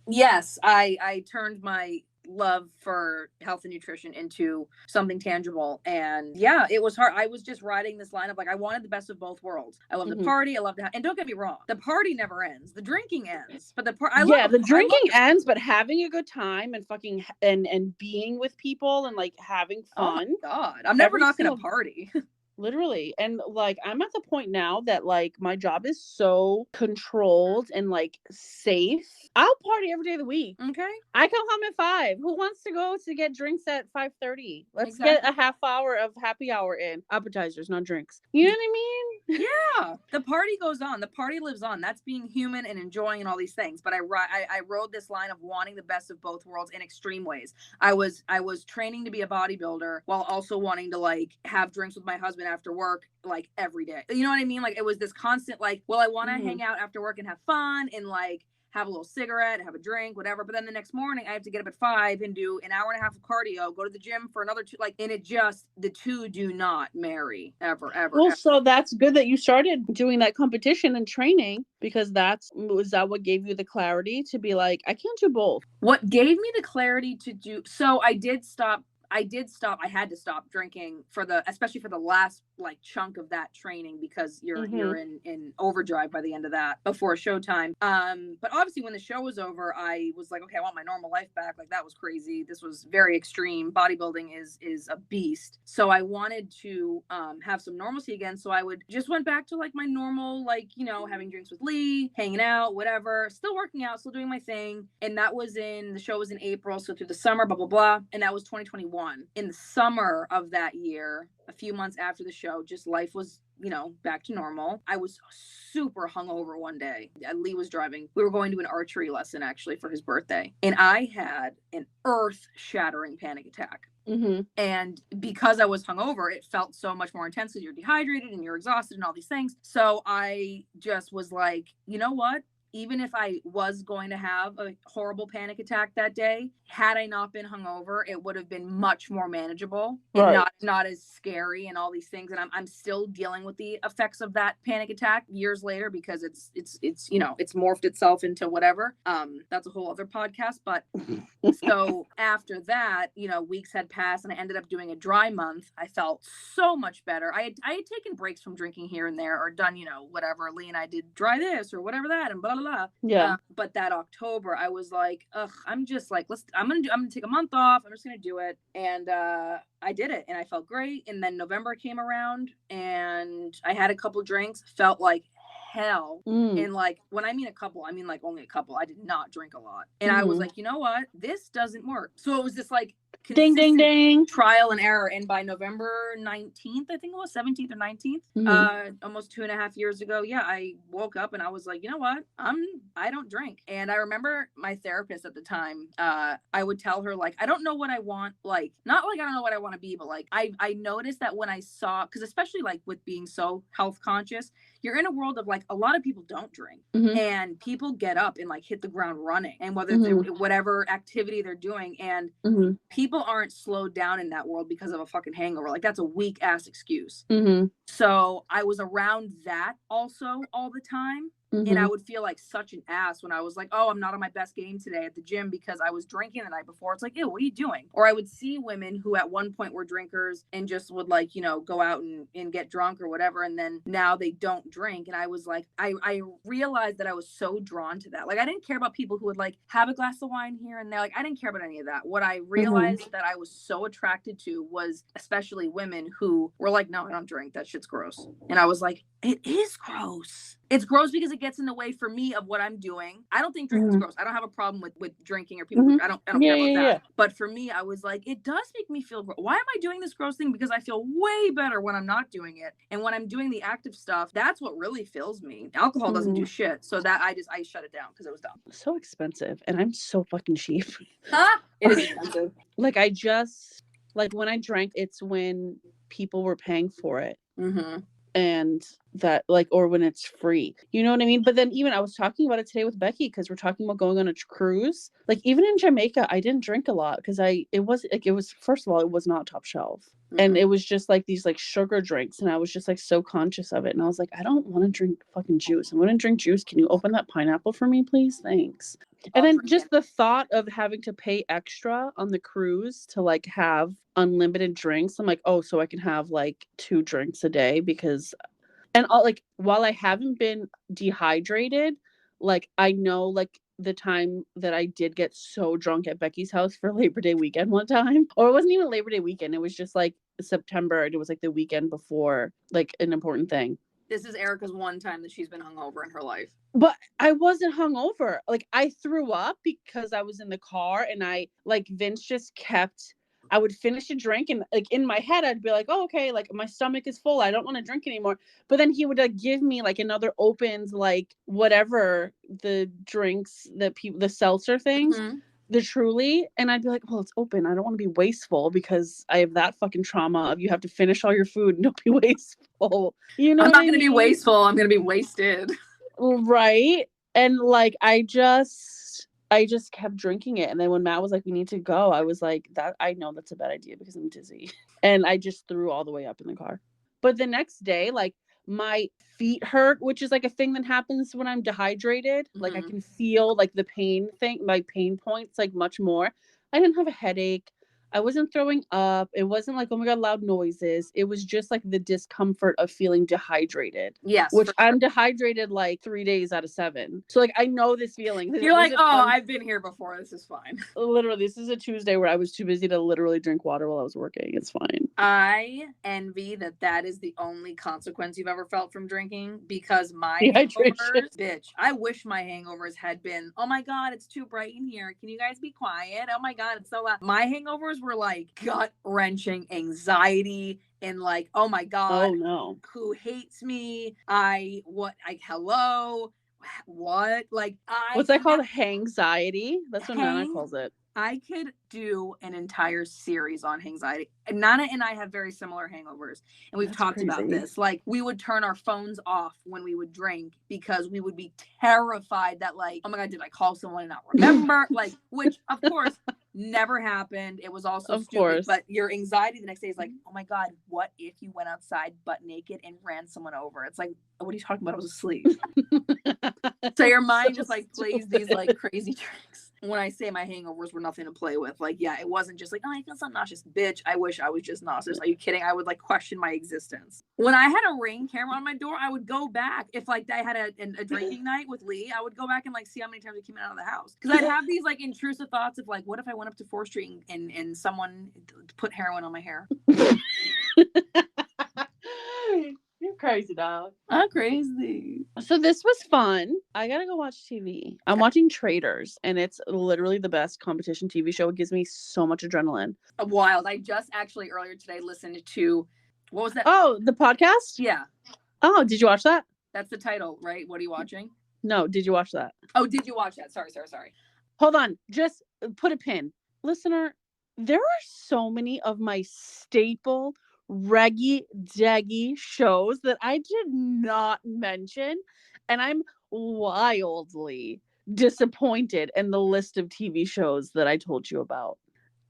Yes, I turned my love for health and nutrition into something tangible, and yeah, it was hard. I was just riding this line of like, I wanted the best of both worlds. I love the party, I love and don't get me wrong, the party never ends, the drinking ends, but the drinking ends, but having a good time and fucking and being with people and like having fun. Oh my God, I'm never not gonna party. Literally. And like, I'm at the point now that like my job is so controlled and like safe. I'll party every day of the week. Okay. I come home at 5. Who wants to go to get drinks at 5:30? Let's get a half hour of happy hour in. Appetizers, not drinks. You know what I mean? Yeah. The party goes on. The party lives on. That's being human and enjoying and all these things. But I rode this line of wanting the best of both worlds in extreme ways. I was training to be a bodybuilder while also wanting to like have drinks with my husband after work like every day. You know what I mean? Like it was this constant like, well, I want to hang out after work and have fun and like have a little cigarette, have a drink, whatever. But then the next morning I have to get up at 5 and do an hour and a half of cardio, go to the gym for another 2, like, and it just, the two do not marry ever. Well, so that's good that you started doing that competition and training, because was that what gave you the clarity to be like, I can't do both? What gave me the clarity to do, so I had to stop drinking especially for the last like chunk of that training, because you're in overdrive by the end of that before showtime. But obviously when the show was over, I was like, okay, I want my normal life back. Like that was crazy. This was very extreme. Bodybuilding is a beast. So I wanted to have some normalcy again. So I went back to like my normal, like, you know, having drinks with Lee, hanging out, whatever, still working out, still doing my thing. And the show was in April. So through the summer, blah, blah, blah. And that was 2021. In the summer of that year, a few months after the show, just life was, you know, back to normal. I was super hungover one day. Lee was driving. We were going to an archery lesson actually for his birthday. And I had an earth-shattering panic attack. And because I was hungover, it felt so much more intense because you're dehydrated and you're exhausted and all these things. So I just was like, you know what? Even if I was going to have a horrible panic attack that day, had I not been hungover, it would have been much more manageable and not as scary and all these things. And I'm still dealing with the effects of that panic attack years later, because it's you know, it's morphed itself into whatever. That's a whole other podcast. But so after that, you know, weeks had passed and I ended up doing a dry month. I felt so much better. I had taken breaks from drinking here and there, or done, you know, whatever. Lee and I did dry this or whatever that, and blah blah blah. Yeah. But that October, I was like, ugh, I'm just like, I'm gonna take a month off. I'm just gonna do it. And I did it and I felt great. And then November came around and I had a couple drinks, felt like hell. And like, when I mean a couple, I mean like only a couple. I did not drink a lot. And I was like, you know what? This doesn't work. So it was this like ding trial and error. And by November 19th, I think it was 17th or 19th, almost 2.5 years ago, yeah, I woke up and I was like, you know what? I don't drink. And I remember my therapist at the time, I would tell her like, I don't know what I want, like, not like I don't know what I want to be, but like I noticed that when I saw, because especially like with being so health conscious, you're in a world of like, a lot of people don't drink, and people get up and like hit the ground running, and whether it's whatever activity they're doing, and people aren't slowed down in that world because of a fucking hangover. Like that's a weak ass excuse. So I was around that also all the time. And I would feel like such an ass when I was like, oh, I'm not on my best game today at the gym because I was drinking the night before. It's like, ew, what are you doing? Or I would see women who at one point were drinkers and just would like, you know, go out and get drunk or whatever. And then now they don't drink. And I was like, I realized that I was so drawn to that. Like, I didn't care about people who would like have a glass of wine here and there. Like, I didn't care about any of that. What I realized that I was so attracted to was especially women who were like, no, I don't drink. That shit's gross. And I was like, it is gross. It's gross because it gets in the way for me of what I'm doing. I don't think drinking's gross. I don't have a problem with drinking or people. I don't care about that. But for me, I was like, it does make me feel gross. Why am I doing this gross thing? Because I feel way better when I'm not doing it. And when I'm doing the active stuff, that's what really fills me. Alcohol doesn't do shit. So that I shut it down because it was dumb. So expensive. And I'm so fucking cheap. Huh? It is expensive. Like I just Like when I drank, it's when people were paying for it. Mm-hmm. And that like, or when it's free, you know what I mean? But then even I was talking about it today with Becky because we're talking about going on a cruise. Like even in Jamaica, I didn't drink a lot because it was first of all, it was not top shelf. And it was just like these like sugar drinks. And I was just like so conscious of it. And I was like, I don't want to drink fucking juice. I'm going to drink juice. Can you open that pineapple for me, please? Thanks. And then just the thought of having to pay extra on the cruise to like have unlimited drinks. I'm like, oh, so I can have like 2 drinks a day because, and like while I haven't been dehydrated, like I know like the time that I did get so drunk at Becky's house for Labor Day weekend one time, or it wasn't even Labor Day weekend. It was just like September and it was like the weekend before like an important thing. This is Erica's one time that she's been hungover in her life. But I wasn't hungover. Like I threw up because I was in the car and I like Vince just kept, I would finish a drink and like in my head I'd be like, oh, okay, like my stomach is full. I don't want to drink anymore. But then he would like give me like another opened like whatever the drinks that people, the seltzer things. Mm-hmm. The Truly, and I'd be like, well, it's open. I don't want to be wasteful because I have that fucking trauma of you have to finish all your food and don't be wasteful. You know, I'm not going to be wasteful. I'm going to be wasted. Right. And like, I just kept drinking it. And then when Matt was like, we need to go, I was like, that I know that's a bad idea because I'm dizzy. And I just threw all the way up in the car. But the next day, like my feet hurt, which is like a thing that happens when I'm dehydrated. Mm-hmm. Like I can feel like the pain thing, my pain points like much more. I didn't have a headache. I wasn't throwing up. It wasn't like, oh my God, loud noises. It was just like the discomfort of feeling dehydrated. Yes. Which I'm dehydrated like 3 days out of 7. So like, I know this feeling. You're like, oh, I've been here before. This is fine. Literally, this is a Tuesday where I was too busy to literally drink water while I was working. It's fine. I envy that is the only consequence you've ever felt from drinking because my hangovers, bitch, I wish my hangovers had been, oh my God, it's too bright in here. Can you guys be quiet? Oh my God, it's so loud. My hangovers were like gut-wrenching anxiety and like, oh my God, oh no, who hates me? Hello, what? Like, what's that called? Hangxiety? That's what Nana calls it. I could do an entire series on anxiety. And Nana and I have very similar hangovers. And we've talked about this. Like we would turn our phones off when we would drink because we would be terrified that like, oh my God, did I call someone and not remember? Like, which of course never happened. It was also stupid. But your anxiety the next day is like, oh my God, what if you went outside butt naked and ran someone over? It's like, what are you talking about? I was asleep. So your mind just like plays these like crazy tricks. When I say my hangovers were nothing to play with, like, yeah, it wasn't just like, oh, I feel so nauseous. Bitch, I wish I was just nauseous. Are you kidding? I would like question my existence. When I had a Ring camera on my door, I would go back. If like I had a drinking night with Lee, I would go back and like see how many times we came out of the house. Because I'd have these like intrusive thoughts of like, what if I went up to 4th Street and someone put heroin on my hair? You're crazy, dog. I'm crazy. So this was fun. I gotta go watch TV. I'm watching Traitors, and it's literally the best competition TV show. It gives me so much adrenaline. Wild. I just actually earlier today listened to, what was that? Oh, the podcast? Yeah. Oh, did you watch that? That's the title, right? What are you watching? No, did you watch that? Oh, did you watch that? Sorry. Hold on. Just put a pin. Listener, there are so many of my staple reggy deggy shows that I did not mention, and I'm wildly disappointed in the list of TV shows that I told you about.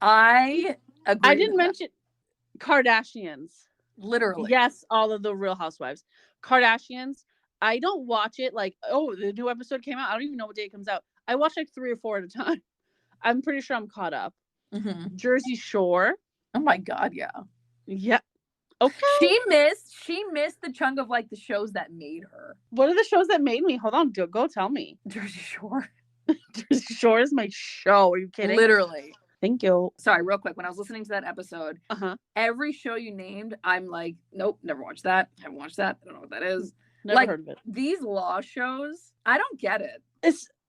I agree. I didn't mention Kardashians. Literally. Yes, all of the Real Housewives. Kardashians, I don't watch it like, oh, the new episode came out. I don't even know what day it comes out. I watch like 3 or 4 at a time. I'm pretty sure I'm caught up. Mm-hmm. Jersey Shore. Oh my God, yeah. Yeah. Okay. She missed the chunk of like the shows that made her. What are the shows that made me? Hold on, go tell me. Jersey Shore. Jersey Shore is my show. Are you kidding? Literally. Thank you. Sorry, real quick. When I was listening to that episode, every show you named, I'm like, nope, never watched that. Haven't watched that. I don't know what that is. Never heard of it. These law shows, I don't get it.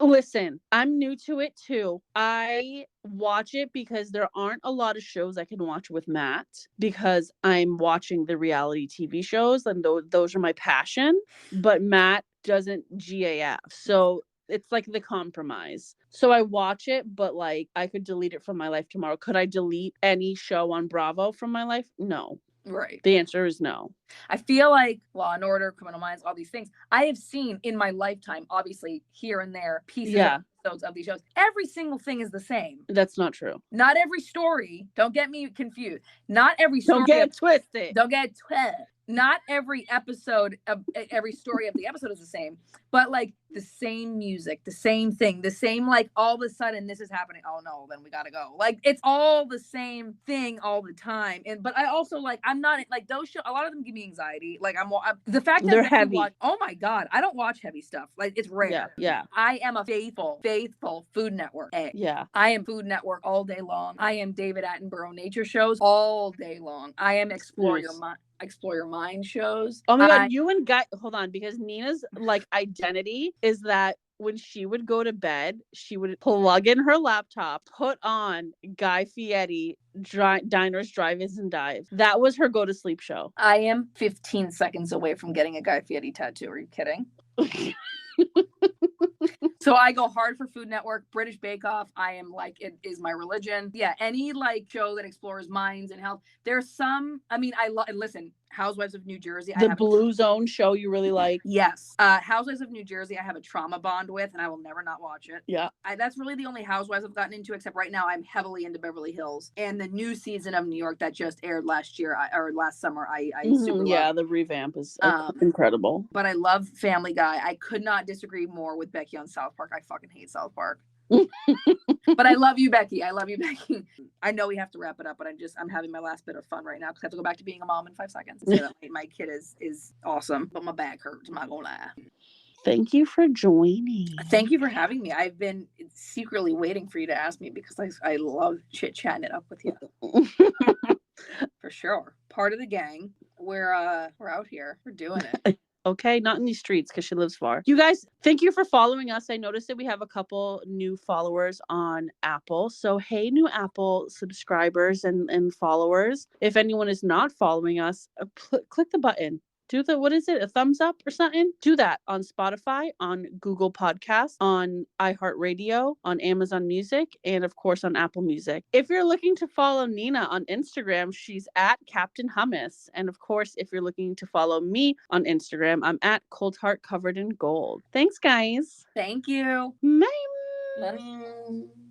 Listen, I'm new to it too. I watch it because there aren't a lot of shows I can watch with Matt because I'm watching the reality TV shows and those are my passion. But Matt doesn't GAF. So it's like the compromise. So I watch it, but like I could delete it from my life tomorrow. Could I delete any show on Bravo from my life? No. Right. The answer is no. I feel like Law and Order, Criminal Minds, all these things I have seen in my lifetime, obviously here and there, pieces of episodes of these shows. Every single thing is the same. That's not true. Not every story. Don't get me confused. Not every story. Don't get twisted. Don't get twisted. Not every episode of every story of the episode is the same, but like the same music, the same thing, the same, like all of a sudden this is happening. Oh no, then we gotta go. Like it's all the same thing all the time. And but I also like I'm not like those shows. A lot of them give me anxiety. Like I'm the fact that they're heavy. Oh my god, I don't watch heavy stuff. Like it's rare. Yeah. I am a faithful Food Network. Yeah. I am Food Network all day long. I am David Attenborough nature shows all day long. I am Explore Your Mind shows. Oh my god, you and Guy, hold on, because Nina's like identity is that when she would go to bed, she would plug in her laptop, put on Guy Fieri, Diners, Drive-Ins, and Dives. That was her go-to-sleep show. I am 15 seconds away from getting a Guy Fieri tattoo. Are you kidding? So I go hard for Food Network, British Bake Off. I am like, it is my religion. Yeah, any like show that explores minds and health. There's some, I mean, listen, Housewives of New Jersey. The Blue Zone show you really like? Yes. Housewives of New Jersey I have a trauma bond with, and I will never not watch it. Yeah. That's really the only Housewives I've gotten into, except right now I'm heavily into Beverly Hills. And the new season of New York that just aired last summer, I super love. Yeah, the revamp is incredible. But I love Family Guy. I could not disagree more with Becky on South Park. I fucking hate South Park. But I love you, Becky. I love you, Becky. I know we have to wrap it up, but I'm having my last bit of fun right now because I have to go back to being a mom in 5 seconds. So that my kid is awesome, but my back hurts. I'm not gonna lie. Thank you for joining. Thank you for having me. I've been secretly waiting for you to ask me because I love chit-chatting it up with you. For sure. Part of the gang. We're out here. We're doing it. Okay, not in these streets because she lives far. You guys, thank you for following us. I noticed that we have a couple new followers on Apple. So, hey, new Apple subscribers and followers. If anyone is not following us, click the button. Do what is it? A thumbs up or something? Do that on Spotify, on Google Podcasts, on iHeartRadio, on Amazon Music, and of course on Apple Music. If you're looking to follow Nina on Instagram, she's at Captain Hummus. And of course, if you're looking to follow me on Instagram, I'm at Cold Heart Covered in Gold. Thanks, guys. Thank you. Bye. Bye.